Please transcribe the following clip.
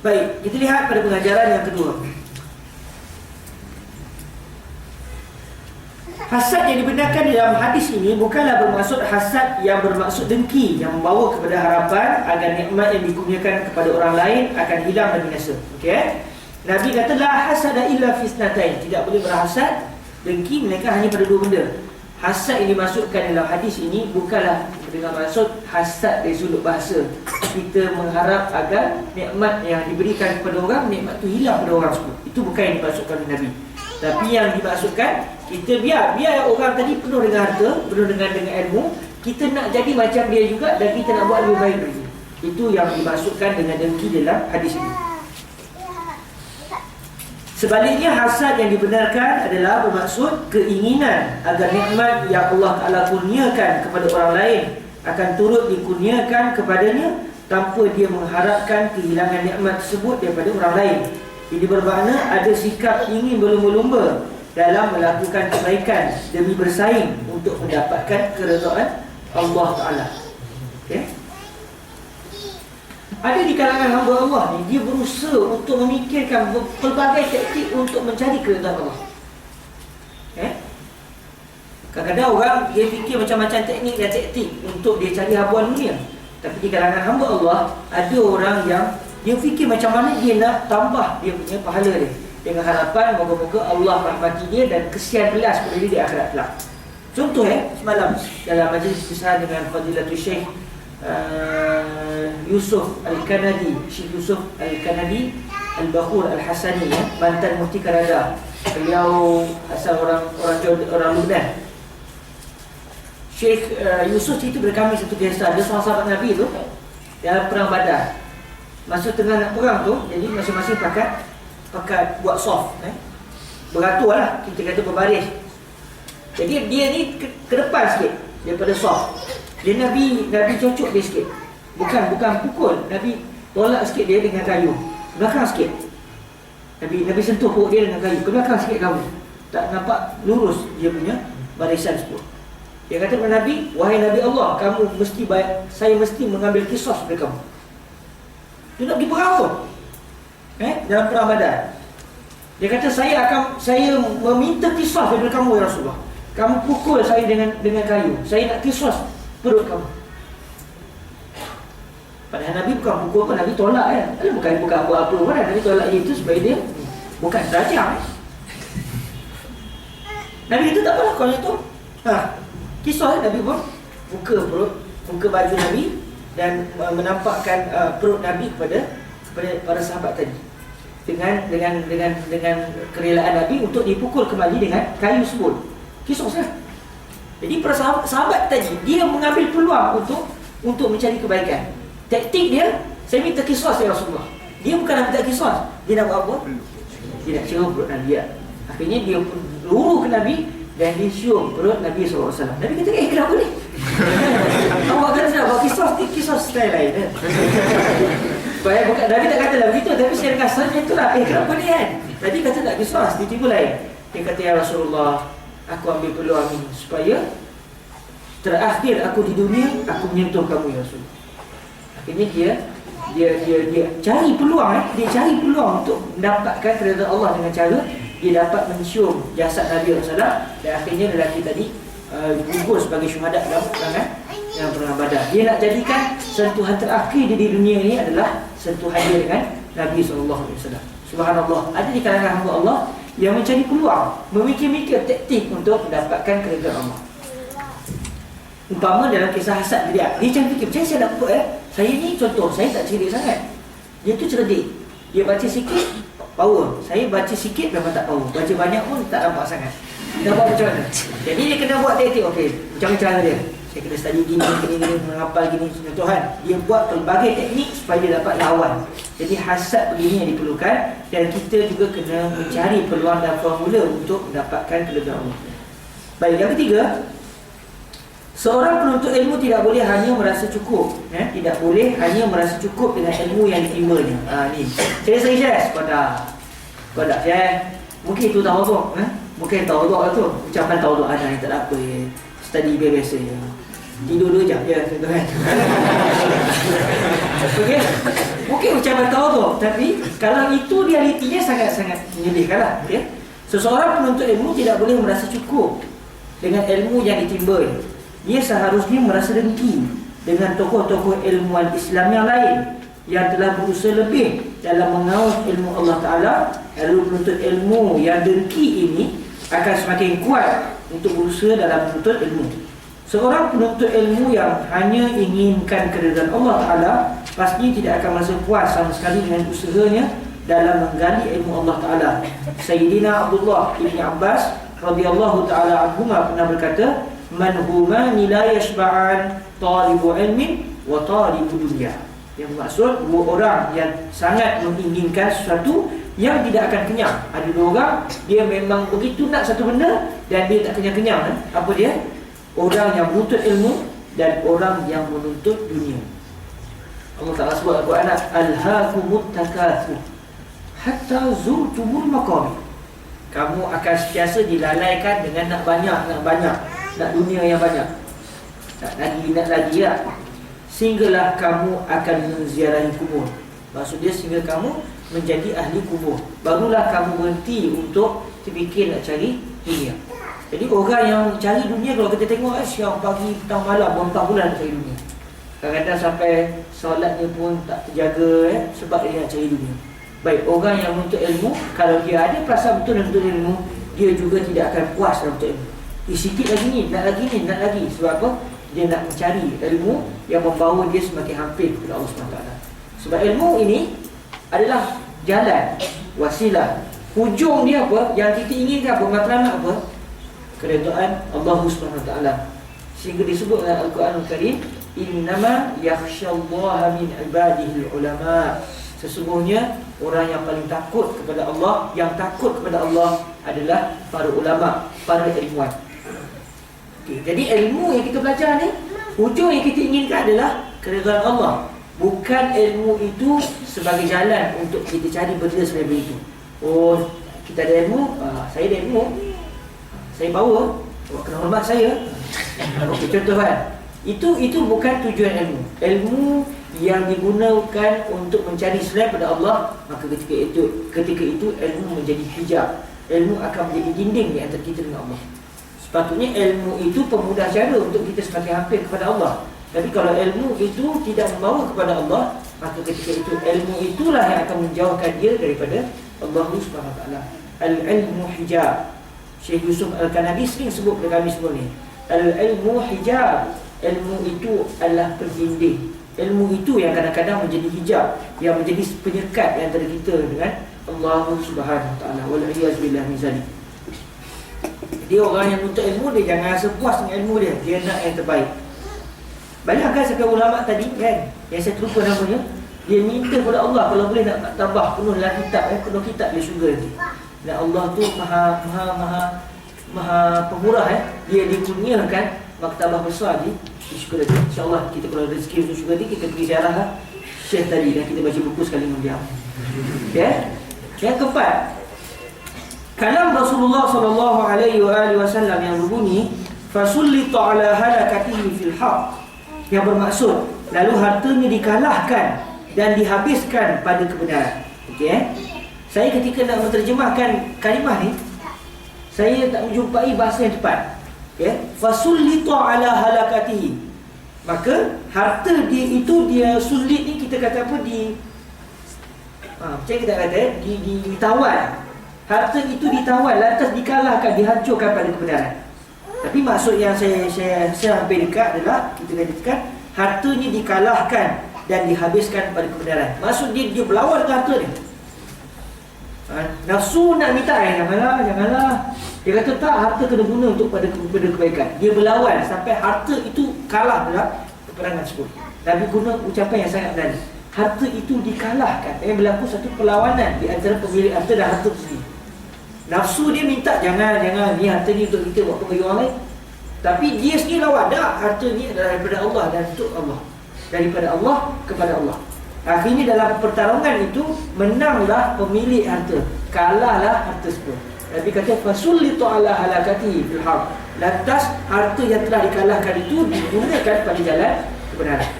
Baik, kita lihat pada pengajaran yang kedua. Hasad yang dibenarkan dalam hadis ini bukanlah bermaksud hasad yang bermaksud dengki, yang membawa kepada harapan agar nikmat yang dikurniakan kepada orang lain akan hilang dan binasa. Okey? Nabi kata la hasada illa fi isnatain. Tidak boleh berhasad, dengki, melainkan hanya pada dua benda. Hasad yang dimaksudkan dalam hadis ini bukanlah dengan maksud hasad dari sudut bahasa. Kita mengharap agar nikmat yang diberikan kepada orang, nikmat itu hilang pada orang tersebut. Itu bukan yang dimaksudkan oleh Nabi. Tapi yang dimaksudkan, kita biar orang tadi penuh dengan harta, penuh dengan ilmu, kita nak jadi macam dia juga dan kita nak buat lebih baik dari dia. Itu yang dimaksudkan dengan dengki dalam hadis ini. Sebaliknya, hasad yang dibenarkan adalah bermaksud keinginan agar nikmat yang Allah Ta'ala kurniakan kepada orang lain akan turut dikurniakan kepadanya tanpa dia mengharapkan kehilangan nikmat tersebut daripada orang lain. Ini bermakna ada sikap ingin berlumba-lumba dalam melakukan kebaikan demi bersaing untuk mendapatkan keredaan Allah Ta'ala. Okay? Ada di kalangan hamba Allah ni, dia berusaha untuk memikirkan pelbagai taktik untuk mencari keredaan Allah. Kadang-kadang orang dia fikir macam-macam teknik dan taktik untuk dia cari habuan dunia. Tapi di kalangan hamba Allah, ada orang yang dia fikir macam mana dia nak tambah dia punya pahala dia, dengan harapan moga-moga Allah rahmati dia dan kesian belas kepada dia di akhirat kelak. Contoh semalam dalam majlis besar dengan Fadilatul Syekh Yusuf Al-Kanadi, Syekh Yusuf Al-Kanadi Al-Bakhur Al-Hasani, mantan Mufti Kanada. Beliau asal orang Lubnan. Syekh Yusuf itu berkami satu kisah. Dia seorang sahabat Nabi tu dalam perang Badar. Masa tengah nak perang tu, jadi masing-masing pakat buat soft, beratur lah, kita kata berbaris. Jadi dia ni ke depan sikit daripada soft. Dia Nabi cocok dia sikit. Bukan pukul. Nabi tolak sikit dia dengan kayu. Belakang sikit. Nabi sentuh perut dia dengan kayu. Ke belakang sikit kamu. Tak nampak lurus dia punya barisan tersebut. Dia kata kepada Nabi, wahai Nabi Allah, saya mesti mengambil kisos dari kamu. Dia nak pergi perang tu, dalam perang Badar. Dia kata saya meminta kisos daripada kamu ya Rasulullah. Kamu pukul saya dengan kayu. Saya nak kisos perut kamu. Padahal Nabi bukan pukul pun, Nabi tolak bukan buat apa pun. Nabi tolak itu supaya dia bukan tajam. Nabi kata tak apalah kalau itu. Kisos Nabi pun buka baju Nabi dan menampakkan perut Nabi kepada para sahabat tadi, dengan kerelaan Nabi untuk dipukul kembali dengan kayu tersebut. Kisos lah. Jadi para sahabat tadi dia mengambil peluang untuk mencari kebaikan. Taktik dia, saya minta kisos ya Rasulullah. Dia bukan nak minta kisos, dia nak buat apa? Dia nak cium perut Nabi. Akhirnya dia luru ke Nabi dan dia cium perut Nabi SAW. Nabi kata, kenapa ni? Awak kata nak buat kisos style lain. Nabi tak kata lah begitu, tapi saya rasanya itulah, kenapa ni kan? Tadi kata tak kisos, dia tiba lain. Dia kata, ya Rasulullah, aku ambil peluang ini supaya terakhir aku di dunia, aku menyentuh kamu ya Rasulullah. Akhirnya dia cari peluang, dia cari peluang untuk mendapatkan keredaan Allah dengan cara dia dapat mencium jasad Nabi SAW. Dan akhirnya lelaki tadi gugur sebagai syuhada dalam perang Badar. Dia nak jadikan sentuhan terakhir dia di dunia ini adalah sentuhan dia dengan Nabi SAW. Subhanallah, ada di kalangan hamba Allah yang mencari peluang, memikir-mikir taktik untuk mendapatkan keredaan Allah. Umpama dalam kisah hasad dia macam fikir, macam saya nak buat saya ni contoh, saya tak cerdik sangat. Dia tu cerdik. Dia baca sikit, power. Saya baca sikit memang tak power. Baca banyak pun tak nampak sangat. Dia buat macam mana? Jadi dia kena buat taktik, okey, macam cara dia. Saya kena study gini, menghafal gini, Tuhan. Dia buat pelbagai teknik supaya dia dapat lawan. Jadi hasad begini yang diperlukan. Dan kita juga kena mencari peluang dan formula untuk mendapatkan keledaan Allah. Baik, yang ketiga, seorang penuntut ilmu tidak boleh hanya merasa cukup. Tidak boleh hanya merasa cukup dengan ilmu yang diterimanya. Ni. Saya sering share kau dah share. Mungkin itu tawaduk, mungkin tawaduk lah tu. Ucapan tawaduk ada yang tak ada apa ya. Study biasa je. Tidur 2 jam je, contoh kan. Okey. Mungkin ucapan tawaduk, tapi kalau itu realitinya sangat-sangat menyedihkanlah, ya. Seseorang penuntut ilmu tidak boleh merasa cukup dengan ilmu yang ditimba. Dia seharusnya merasa dengki dengan tokoh-tokoh ilmuwan Islam yang lain yang telah berusaha lebih dalam mengawal ilmu Allah Ta'ala. Lalu penuntut ilmu yang dengki ini akan semakin kuat untuk berusaha dalam menuntut ilmu. Seorang penuntut ilmu yang hanya inginkan keridhaan Allah Ta'ala pasti tidak akan merasa puas sama sekali dengan usahanya dalam menggali ilmu Allah Ta'ala. Sayyidina Abdullah Ibn Abbas radhiyallahu ta'ala anhuma pernah berkata, man humani la yashba'an talibu ilmin wa talibu dunya. Yang bermaksud dua orang yang sangat menginginkan sesuatu yang tidak akan kenyang. Ada dua orang, dia memang begitu nak satu benda dan dia tak kenyang-kenyang. Apa dia? Orang yang menuntut ilmu dan orang yang menuntut dunia. Allah Ta'ala sebut Al-Quran, alhaakumut takatsur hatta zurtumul maqabir. Kamu akan sentiasa dilalaikan dengan nak banyak, nak dunia yang banyak, nak lagi ya. Sehinggalah kamu akan menziarahi kubur. Maksudnya sehingga kamu menjadi ahli kubur, barulah kamu berhenti untuk terfikir nak cari dunia. Jadi orang yang cari dunia, kalau kita tengok siang, pagi, petang, malam, berapa bulan nak cari dunia. Kadang-kadang sampai solatnya pun tak terjaga, sebab dia nak cari dunia. Baik, orang yang menuntut ilmu, kalau dia ada perasaan betul menuntut ilmu, dia juga tidak akan puas dalam menuntut ilmu. Sikit lagi ni, nak lagi. Sebab apa? Dia nak mencari ilmu yang membawa dia semakin hampir kepada Allah SWT. Sebab ilmu ini adalah jalan, wasilah. Hujung dia apa? Yang kita inginkan apa? Matlamat apa? Keredaan Allah SWT. Sehingga disebut dalam Al-Quran Al-Karim, innama yakhshallaha min ibadihi ulama. Sesungguhnya orang yang paling takut kepada Allah, yang takut kepada Allah adalah para ulama, para ilmuwan. Okay, jadi ilmu yang kita belajar ni, hujung yang kita inginkan adalah keridhaan Allah. Bukan ilmu itu sebagai jalan untuk kita cari benda selain itu. Oh, kita ada ilmu, saya ada ilmu, saya bawa, kena hormat saya. Okay, contoh kan, itu bukan tujuan ilmu. Ilmu yang digunakan untuk mencari selain pada Allah, maka ketika itu ilmu menjadi hijab. Ilmu akan menjadi dinding di antara kita dengan Allah. Sepatutnya ilmu itu pemudah cara untuk kita semakin hampir kepada Allah. Tapi kalau ilmu itu tidak membawa kepada Allah, maka ketika itu ilmu itulah yang akan menjauhkan dia daripada Allah Subhanahu Wa Taala. Al-ilmu hijab. Syekh Yusuf Al-Kanabi sering sebut kepada kami semua ni. Al-ilmu hijab. Ilmu itu adalah pendinding. Ilmu itu yang kadang-kadang menjadi hijab, yang menjadi penyekat antara kita dengan Allah Subhanahu Wa Taala. Wal-iyaz-billah min zalik. Jadi orang yang menuntut ilmu, dia jangan rasa puas dengan ilmu dia. Dia nak yang terbaik. Bayangkan sekarang ulama tadi kan, yang saya terlupa namanya, dia minta kepada Allah kalau boleh nak tambah penuhlah kitab, penuh kitab dia syurga nanti. Dan Allah tu maha pemurah, dia dikurniakan maktabah besar di syurga nanti. InsyaAllah kita kalau rezeki untuk syurga nanti, kita pergi ziarah Syekh tadi dan kita baca buku sekali dengan dia. Ya. Yang keempat, kalam Rasulullah SAW yang berbunyi, fasullita ala halakatihi fil haq, yang bermaksud lalu hartanya dikalahkan dan dihabiskan pada kebenaran. Okey, saya ketika nak menterjemahkan kalimah ni, saya tak menjumpai bahasa yang tepat. Okey, fasullita ala halakatihi, maka harta dia itu, dia sulit ni kita kata apa, macam kita kata ditawan. Harta itu ditawan, lantas dikalahkan, dihancurkan pada kebenaran. Tapi maksud yang saya hampir dekat adalah kita katakan hartanya dikalahkan dan dihabiskan pada kebenaran. Maksud dia berlawan dengan harta ni. Nafsu nak minta, janganlah. Dia kata tak, harta kena guna untuk pada kebaikan. Dia berlawan sampai harta itu kalah dalam peperangan tersebut. Nabi guna ucapan yang sangat berani. Harta itu dikalahkan. Berlaku satu perlawanan di antara pemilik harta dan harta sendiri. Nafsu dia minta, jangan, ni harta ni untuk kita buat bagi orang lain. Tapi dia sendiri lawan, tak, harta ni adalah daripada Allah dan untuk Allah. Daripada Allah kepada Allah. Akhirnya dalam pertarungan itu, menanglah pemilik harta, kalahlah harta tersebut. Nabi kata, fasullitu ala halakati fil haq. Lantas harta yang telah dikalahkan itu digunakan pada jalan kebenaran.